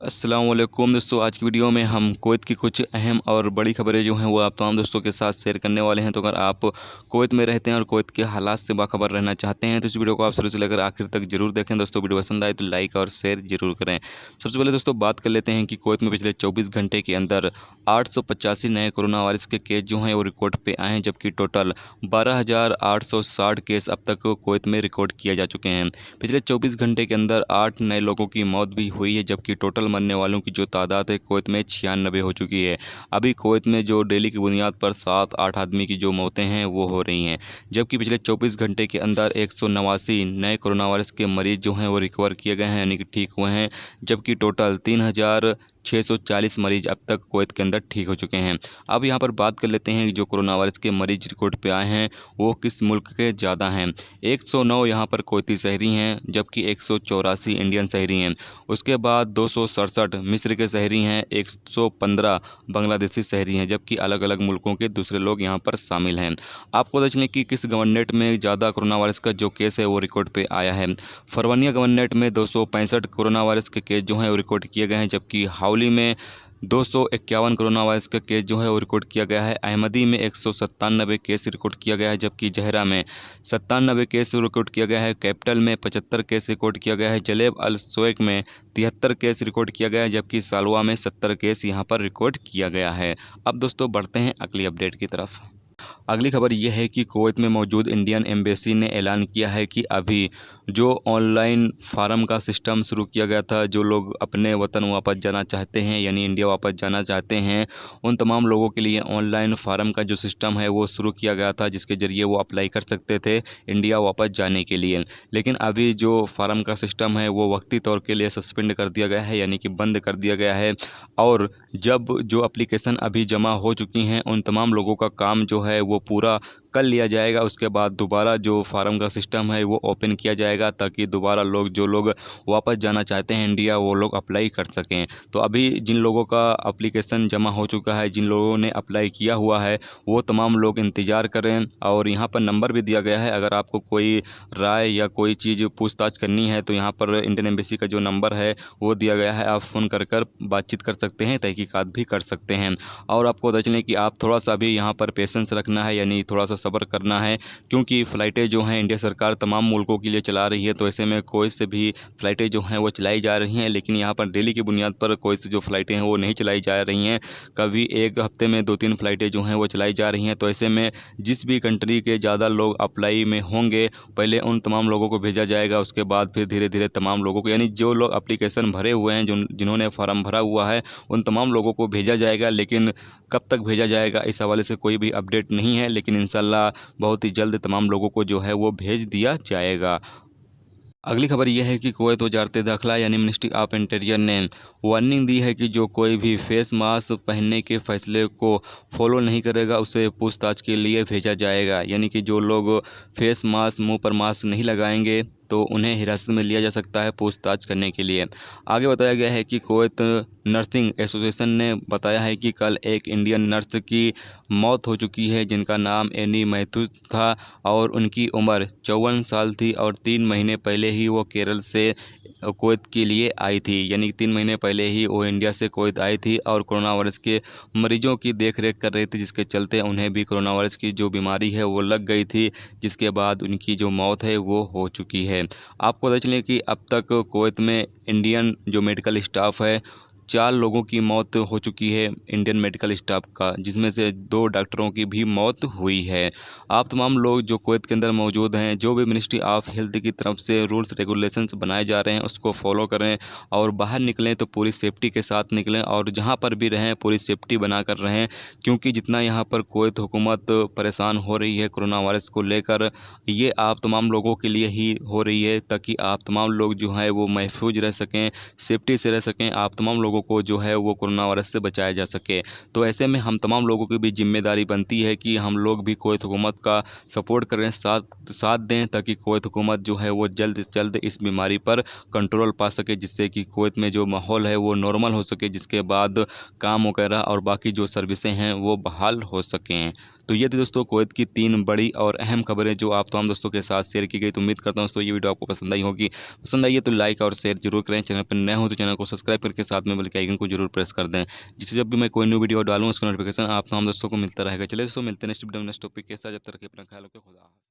अस्सलाम वालेकुम दोस्तों। आज की वीडियो में हम कुवैत की कुछ अहम और बड़ी खबरें जो हैं वो आप तमाम दोस्तों के साथ शेयर करने वाले हैं। तो अगर आप कुवैत में रहते हैं और कुवैत के हालात से बाखबर रहना चाहते हैं तो इस वीडियो को आप शुरू से लेकर आखिर तक जरूर देखें। दोस्तों वीडियो पसंद आए तो लाइक और शेयर जरूर करें। सबसे पहले दोस्तों बात कर लेते हैं कि कुवैत में पिछले 24 घंटे के अंदर 885 नए कोरोना वायरस के केस जो हैं वो रिकॉर्ड पे आए हैं, जबकि टोटल 12,860 केस अब तक कुवैत में रिकॉर्ड किए जा चुके हैं। पिछले 24 घंटे के अंदर 8 नए लोगों की मौत भी हुई है, जबकि टोटल मरने वालों की जो तादाद है कुवैत में 96 हो चुकी है। अभी कुवैत में जो डेली की बुनियाद पर 7-8 आदमी की जो मौतें हैं वो हो रही हैं, जबकि पिछले 24 घंटे के अंदर 189 नए कोरोना वायरस के मरीज जो हैं वो रिकवर किए गए हैं, यानी कि ठीक हुए हैं, जबकि टोटल 3,640 मरीज अब तक कुवैत के अंदर ठीक हो चुके हैं। अब यहाँ पर बात कर लेते हैं कि जो कोरोना वायरस के मरीज रिकॉर्ड पे आए हैं वो किस मुल्क के ज़्यादा हैं। 109 यहाँ पर कुवैती शहरी हैं, जबकि 184 इंडियन शहरी हैं। उसके बाद 267 मिस्र के शहरी हैं, 115 बांग्लादेशी शहरी हैं, जबकि अलग अलग मुल्कों के दूसरे लोग यहाँ पर शामिल हैं। आपको बता चलें कि किस गवर्नमेंट में ज़्यादा कोरोना वायरस का जो केस है वो रिकॉर्ड पे आया है। फरवानिया गवर्नमेंट में 265 कोरोना वायरस के केस जो हैं वो रिकॉर्ड किए गए हैं, जबकि हावली में 251 कोरोना वायरस का केस जो है वो रिकॉर्ड किया गया है। अहमदी में 197 केस रिकॉर्ड किया गया है, जबकि जहरा में 97 केस रिकॉर्ड किया गया है। कैपिटल में 75 केस रिकॉर्ड किया गया है। जलेब अल सोएक में 73 केस रिकॉर्ड किया गया है, जबकि सालवा में 70 केस यहाँ पर रिकॉर्ड किया गया है। अब दोस्तों बढ़ते हैं अगली अपडेट की तरफ। अगली खबर यह है कि कुवैत में मौजूद इंडियन एम्बेसी ने ऐलान किया है कि अभी जो ऑनलाइन फार्म का सिस्टम शुरू किया गया था, जो लोग अपने वतन वापस जाना चाहते हैं यानी इंडिया वापस जाना चाहते हैं, उन तमाम लोगों के लिए ऑनलाइन फार्म का जो सिस्टम है वो शुरू किया गया था, जिसके ज़रिए वो अप्लाई कर सकते थे इंडिया वापस जाने के लिए। लेकिन अभी जो फार्म का सिस्टम है वो वक्ती तौर के लिए सस्पेंड कर दिया गया है, यानी कि बंद कर दिया गया है। और जब जो एप्लीकेशन अभी जमा हो चुकी हैं उन तमाम लोगों का काम जो है वो पूरा कर लिया जाएगा। उसके बाद दोबारा जो फार्म का सिस्टम है वो ओपन किया जाएगा, ताकि दोबारा जो लोग वापस जाना चाहते हैं इंडिया वो लोग अप्लाई कर सकें। तो अभी जिन लोगों का एप्लीकेशन जमा हो चुका है, जिन लोगों ने अप्लाई किया हुआ है, वो तमाम लोग इंतज़ार करें। और यहाँ पर नंबर भी दिया गया है, अगर आपको कोई राय या कोई चीज़ पूछताछ करनी है तो यहाँ पर इंडियन एम्बेसी का जो नंबर है वो दिया गया है, आप फ़ोन कर बातचीत कर सकते हैं, तहकीकात भी कर सकते हैं। और आपको बता चलें कि आप थोड़ा सा भी यहाँ पर पेशेंस रखना है, यानी थोड़ा सा सब्र करना है, क्योंकि फ़्लाइटें जो हैं इंडिया सरकार तमाम मुल्कों के लिए चला रही है। तो ऐसे में कोई से भी फ़्लाइटें जो हैं वो चलाई जा रही हैं, लेकिन यहाँ पर डेली की बुनियाद पर कोई से जो फ़्लाइटें हैं वो नहीं चलाई जा रही हैं। कभी एक हफ्ते में 2-3 फ़्लाइटें जो हैं वो चलाई जा रही हैं। तो ऐसे में जिस भी कंट्री के ज़्यादा लोग अप्लाई में होंगे, पहले उन तमाम लोगों को भेजा जाएगा, उसके बाद फिर धीरे धीरे तमाम लोगों को, यानी जो लोग एप्लीकेशन भरे हुए हैं, जिन्होंने फार्म भरा हुआ है, उन तमाम लोगों को भेजा जाएगा। लेकिन कब तक भेजा जाएगा इस हवाले से कोई भी अपडेट नहीं है, लेकिन इंशाल्लाह बहुत ही जल्द तमाम लोगों को जो है वो भेज दिया जाएगा। अगली खबर यह है कि कुवैत वज़ारत दाखिला यानी मिनिस्ट्री ऑफ इंटीरियर ने वार्निंग दी है कि जो कोई भी फेस मास्क पहनने के फैसले को फॉलो नहीं करेगा उसे पूछताछ के लिए भेजा जाएगा। यानी कि जो लोग फेस मास्क, मुंह पर मास्क नहीं लगाएंगे तो उन्हें हिरासत में लिया जा सकता है पूछताछ करने के लिए। आगे बताया गया है कि कुवैत नर्सिंग एसोसिएशन ने बताया है कि कल एक इंडियन नर्स की मौत हो चुकी है, जिनका नाम एनी मैथ्यूज था और उनकी उम्र 54 साल थी और 3 महीने पहले ही वो केरल से कुवैत के लिए आई थी। यानी 3 महीने पहले ही वो इंडिया से कुवैत आई थी और कोरोना वायरस के मरीजों की देख रेख कर रही थी, जिसके चलते उन्हें भी कोरोना वायरस की जो बीमारी है वो लग गई थी, जिसके बाद उनकी जो मौत है वो हो चुकी है। आपको बता चलें कि अब तक कुवैत में इंडियन जो मेडिकल स्टाफ है 4 लोगों की मौत हो चुकी है इंडियन मेडिकल स्टाफ का, जिसमें से 2 डॉक्टरों की भी मौत हुई है। आप तमाम लोग जो कुवैत के अंदर मौजूद हैं, जो भी मिनिस्ट्री ऑफ हेल्थ की तरफ से रूल्स रेगुलेशंस बनाए जा रहे हैं उसको फॉलो करें और बाहर निकलें तो पूरी सेफ्टी के साथ निकलें, और जहां पर भी रहें पूरी सेफ्टी बना कर रहें, क्योंकि जितना यहां पर कुवैत हुकूमत परेशान हो रही है कोरोना वायरस को लेकर, ये आप तमाम लोगों के लिए ही हो रही है, ताकि आप तमाम लोग जो है वो महफूज रह सकें, सेफ्टी से रह सकें, आप तमाम लोगों को जो है वो कोरोना वायरस से बचाया जा सके। तो ऐसे में हम तमाम लोगों की भी जिम्मेदारी बनती है कि हम लोग भी कुवैत हुकूमत का सपोर्ट करें, साथ दें, ताकि कुवैत हुकूमत जो है वो जल्द से जल्द इस बीमारी पर कंट्रोल पा सके, जिससे कि कुवैत में जो माहौल है वो नॉर्मल हो सके, जिसके बाद काम वगैरह और बाकी जो सर्विसें हैं वो बहाल हो सकें। तो ये थी दोस्तों कुवैत की 3 बड़ी और अहम खबरें जो आप तमाम दोस्तों के साथ शेयर की गई। तो उम्मीद करता हूँ दोस्तों ये वीडियो आपको पसंद आई होगी। पसंद आई है तो लाइक और शेयर जरूर करें। चैनल पर नए हो तो चैनल को सब्सक्राइब करके साथ में बेल के आइकन को जरूर प्रेस कर दें, जिससे जब भी मैं कोई न्यू वीडियो डालूँ उसका नोटिफिकेशन आप तमाम दोस्तों को मिलता रहेगा। चलिए दोस्तों मिलते हैं नेक्स्ट वीडियो में नेक्स्ट टॉपिक के साथ। जब तक अपना ख्याल रखें, खुदा हाफ़िज़।